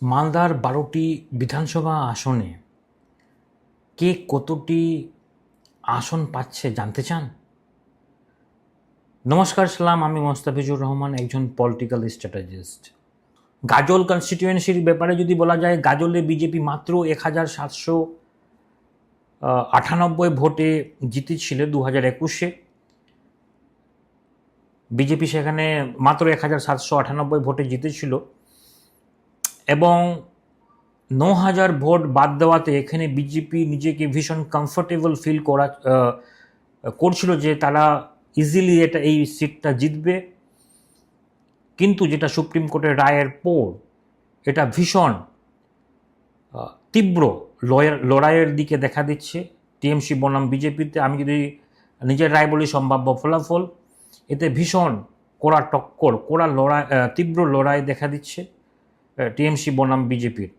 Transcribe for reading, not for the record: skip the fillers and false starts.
মালদার 12টি বিধানসভা আসনে কে কতটি আসন পাচ্ছে জানতে চান? নমস্কার, সালাম। আমি মোস্তাফিজুর রহমান, একজন পলিটিক্যাল স্ট্র্যাটেজিস্ট। গাজল কনস্টিটিউয়েন্সির ব্যাপারে যদি বলা যায়, গাজলে বিজেপি মাত্র 1798 ভোটে জিতেছিল 2021-এ। বিজেপি সেখানে মাত্র 1798 ভোটে জিতেছিল এবং 9000 ভোট বাদ দেওয়াতে এখানে বিজেপি নিজেকে ভীষণ কমফোর্টেবল ফিল করছিল যে তারা ইজিলি এই সিটটা জিতবে। কিন্তু যেটা সুপ্রিম কোর্টের রায়ের পর এটা ভীষণ তীব্র লড়াইয়ের দিকে দেখা দিচ্ছে টিএমসি বনাম বিজেপিতে। আমি যদি নিজের রায় বলি, সম্ভাব্য ফলাফল এতে ভীষণ কড়া টক্কর, তীব্র লড়াই দেখা দিচ্ছে টিএমসি বনাম বিজেপির।